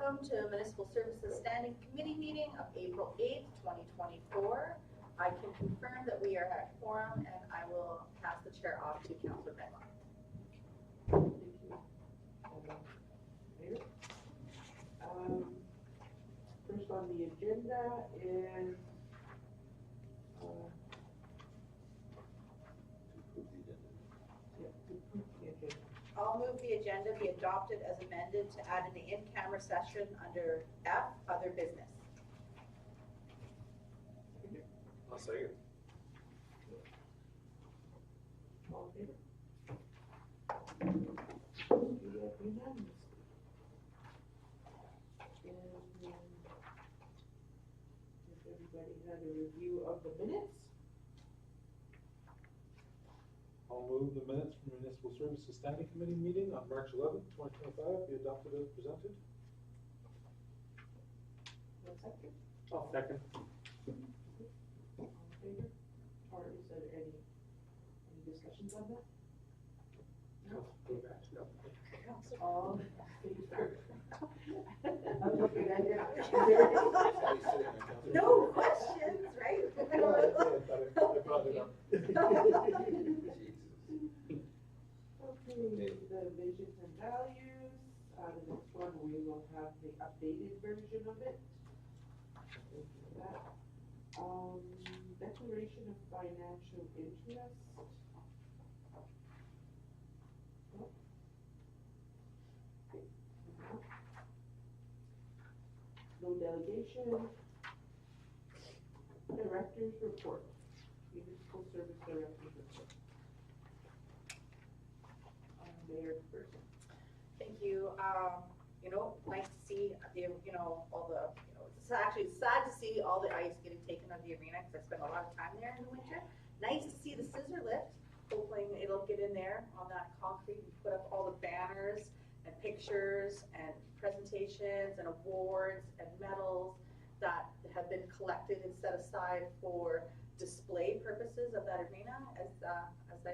welcome to Municipal Services Standing Committee meeting of April 8th, 2024. I can confirm that we are at quorum, and I will pass the chair off to Councillor Medlock. Thank you. First on the agenda is I'll move the agenda be adopted as amended to add an in-camera session under F, other business. I'll second. all in favor? Unanimous. If everybody had a review of the minutes. I'll move the minutes from Municipal Services Standing Committee meeting on March 11th, 2025 be adopted as presented. One second. I'll second. All in favor? Or is there any discussions on that? No. Go back. No. All in favor? No questions, right? I brought it up. Okay, the visions and values, the next one, we will have the updated version of it. Thank you for that. Declaration of financial interest. Oh. Okay. No delegation. Director's report. Municipal Service Director's report. Mayor person. Thank you. You know, nice to see the, all the, it's actually sad to see all the ice getting taken out of the arena because I spent a lot of time there in the winter. Nice to see the scissor lift. Hopefully it'll get in there on that concrete and put up all the banners and pictures and presentations and awards and medals that have been collected and set aside for display purposes of that arena, as I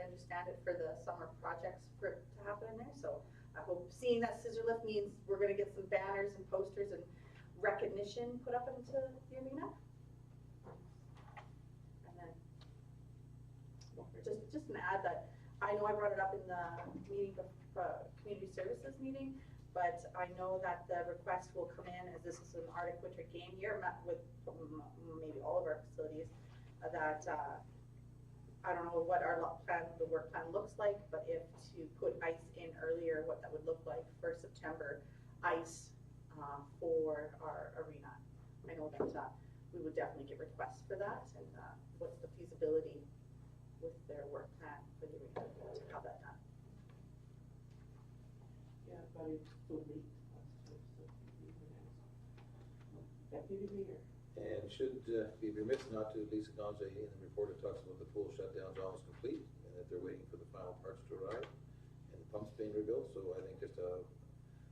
understand it, for the summer projects for it to happen in there. So I hope seeing that scissor lift means we're going to get some banners and posters and recognition put up into the arena. And then just an ad that I know I brought it up in the meeting, community services meeting, but I know that the request will come in, as this is an Arctic winter game year, met with maybe all of our facilities. That I don't know what our the work plan looks like, but if to put ice in earlier, what that would look like for September ice for our arena. I know that we would definitely get requests for that, and what's the feasibility with their work plan for the arena to have that done. Yeah, but it's so late. Deputy Mayor. And should be remiss not to at least acknowledge in the report it talks about the pool shutdown's almost complete and that they're waiting for the final parts to arrive and the pumps being rebuilt. So I think just a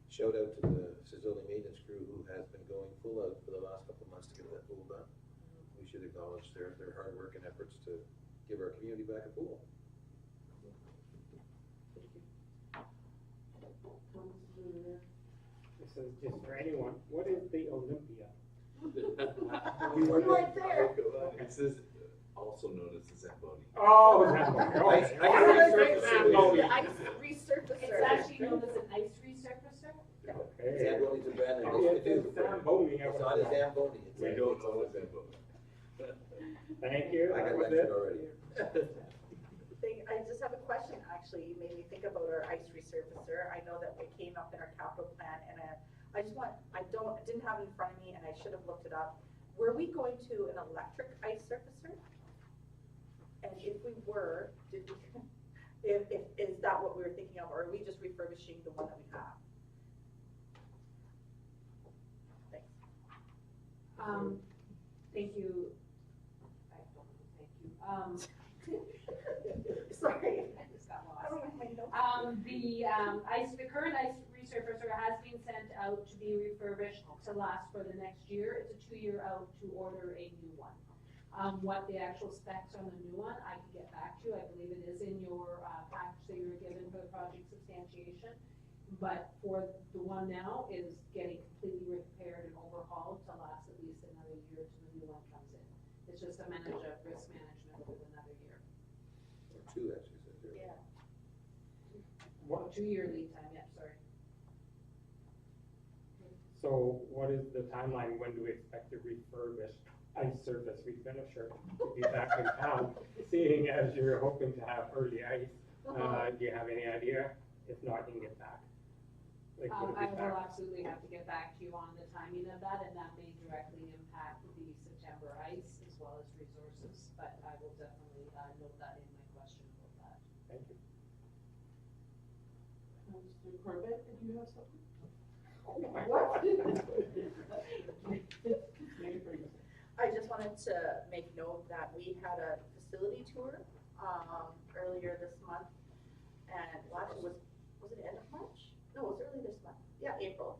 shout out to the facility maintenance crew who has been going full out for the last couple of months to get that pool done. We should acknowledge their hard work and efforts to give our community back a pool. Thank you. This is just for anyone. What is the Olympia? You weren't there. It says also known as the Zamboni. Oh, Zamboni. Zamboni. Ice resurfacer. It's actually known as an ice resurfacer. Okay. Zamboni's a brand Oh, new yeah, it's Zamboni. It's not a Zamboni. It's We don't know what Zamboni. Thank you. I got That was lectured it. already. I just have a question, actually. You made me think about our ice resurfacer. I know that it came up in our capital plan, and I didn't have it in front of me, and I should have looked it up. Were we going to an electric ice surfacer? And if we were, is that what we were thinking of, or are we just refurbishing the one that we have? Thanks. Thank you. Sorry. I just got I don't lost. have my notes. The current ice resurfacer has been sent out to be refurbished to last for the next year. It's a 2-year out to order a new one. What the actual specs on the new one, I can get back to you. I believe it is in your package that you were given for the project substantiation. But for the one now is getting completely repaired and overhauled to last at least another year till the new one comes in. It's just a risk management with another year. Or two, actually, says here. Yeah. What, 2-year lead time, yeah, sorry. so what is the timeline, when do we expect the refurbished ice surface refinisher to be back in town? Seeing as you're hoping to have early ice, do you have any idea? If not, you can get back. Like, would it I be will back? absolutely have to get back to you on the timing of that, and that may directly impact the September ice as well as resources, but I will definitely note that in my question about that. Thank you. Mr. Corbett, did you have something? What? What? I just wanted to make note that we had a facility tour, earlier this month. And last was it end of March? No, it was early this month. Yeah, April.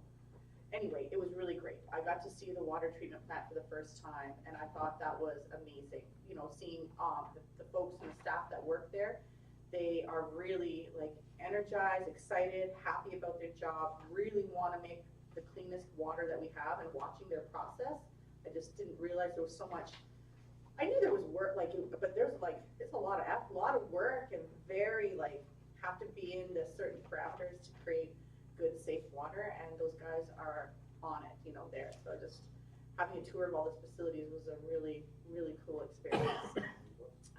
Anyway, it was really great. I got to see the water treatment plant for the first time, and I thought that was amazing. You know, seeing, the folks and the staff that work there, they are really like energized, excited, happy about their job, really want to make the cleanest water that we have, and watching their process. I just didn't realize there was so much. I knew there was work, like, but there's like, it's a lot of work, and very like, have to be in the certain parameters to create good, safe water, and those guys are on it, you know, there. So just having a tour of all those facilities was a really, really cool experience.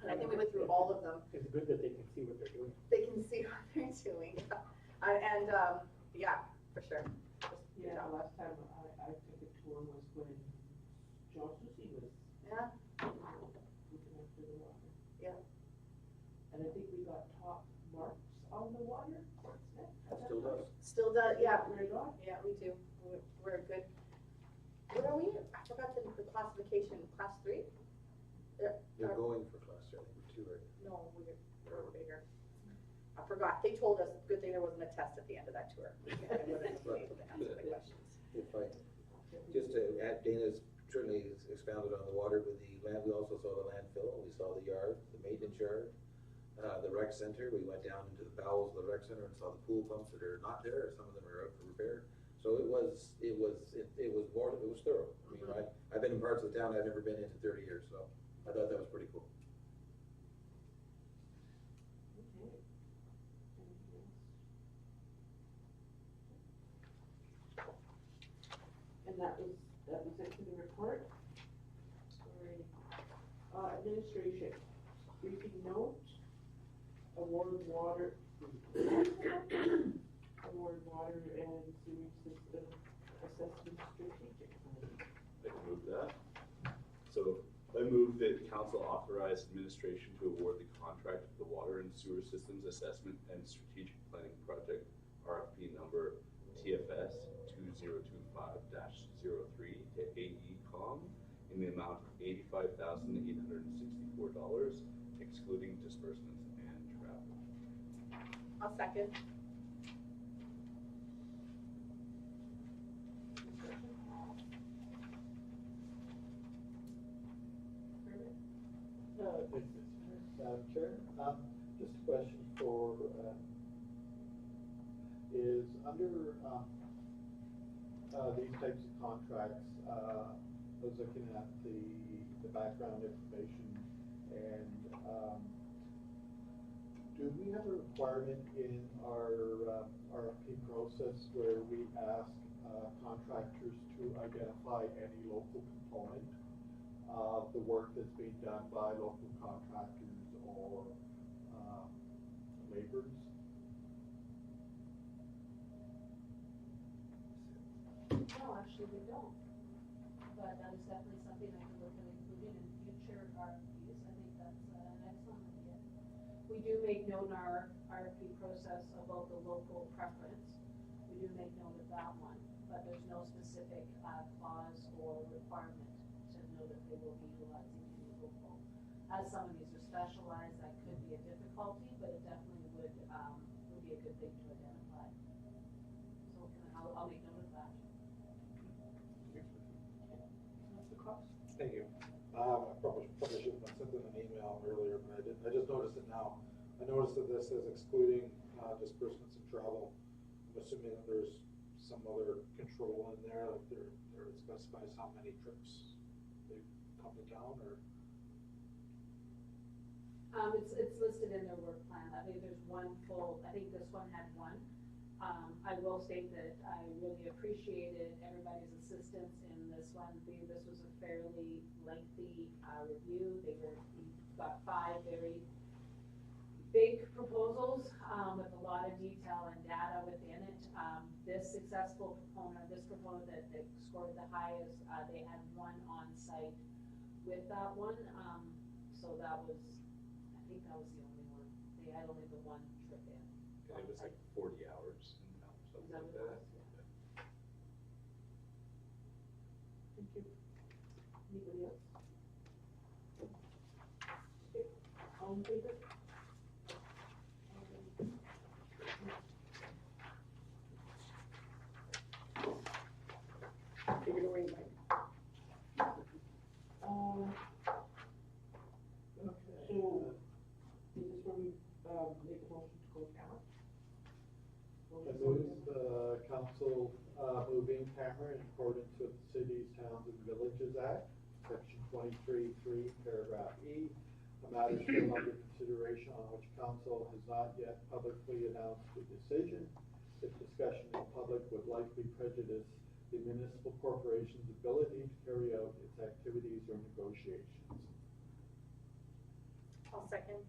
And I think we went through all of them. It's good that they can see what they're doing. They can see what they're doing. Yeah, for sure. Just, you Yeah, know, last time I took a tour was when John Susie was yeah, looking after the water. Yeah. And I think we got top marks on the water. Still does. still does, yeah. Very good. Yeah, we do. We're good. What are we? I forgot the classification, class 3? You're going for class 3, I think we're 2 right now. No, we're bigger. I forgot. They told us, good thing there wasn't a test at the end of that tour. I would have been able to answer the questions. If I, just to add, Dana's certainly expounded on the water with the land, we also saw the landfill, we saw the yard, the maintenance yard, the rec center, we went down into the bowels of the rec center and saw the pool pumps that are not there, some of them are out for repair. So it was thorough. I mean, I've been in parts of the town I've never been in 30 years, so I thought that was pretty cool. Okay. Anything else? And that was it for the report. Administration, briefing note, award water and sewage system assessment strategic plan. I can move that. So I move that council authorize administration to award the contract for the water and sewer systems assessment and strategic planning project, RFP number TFS 2025-03 to AECom in the amount of $85,864, excluding disbursements and travel. I'll second. Madam Chair, just a question for, is under, these types of contracts, I was looking at the background information, and, do we have a requirement in our, RFP process where we ask, contractors to identify any local component of the work that's being done by local contractors or laborers? No, actually, we don't. But that is definitely something I can look at including in future RFPs. I think that's an excellent idea. We do make note in our RFP process about the local preference. We do make note of that one, but there's no specific clause or requirement to know that they will be utilizing any local. As some of these are specialized, that could be a difficulty, but it definitely would be a good thing to identify. So I'll make note of that. Mr. Cox? Thank you. I probably shouldn't have sent in an email earlier, but I just noticed it now. I noticed that this is excluding disbursements and travel. assuming that there's some other control in there, like there specifies how many trips they come to town, or? It's listed in their work plan. I think there's one full, I think this one had one. I will state that I really appreciated everybody's assistance in this one. This was a fairly lengthy, review. We got 5 very big proposals, with a lot of detail and data within it. This proponent that scored the highest, they had one on site with that one. So that was, I think that was the only one. They had only the one trip in. And it was like 40 hours in town, something like that. Thank you. Anybody else? Okay, all in favor? Take it away, Mike. Okay, so, you just want me, make a motion to go camera? I move the council, moving camera in accordance with the Cities, Towns and Villages Act, section 23(3), paragraph E. A matter still under consideration on which council has not yet publicly announced a decision. If discussion in public would likely prejudice the municipal corporation's ability to carry out its activities or negotiations. I'll second.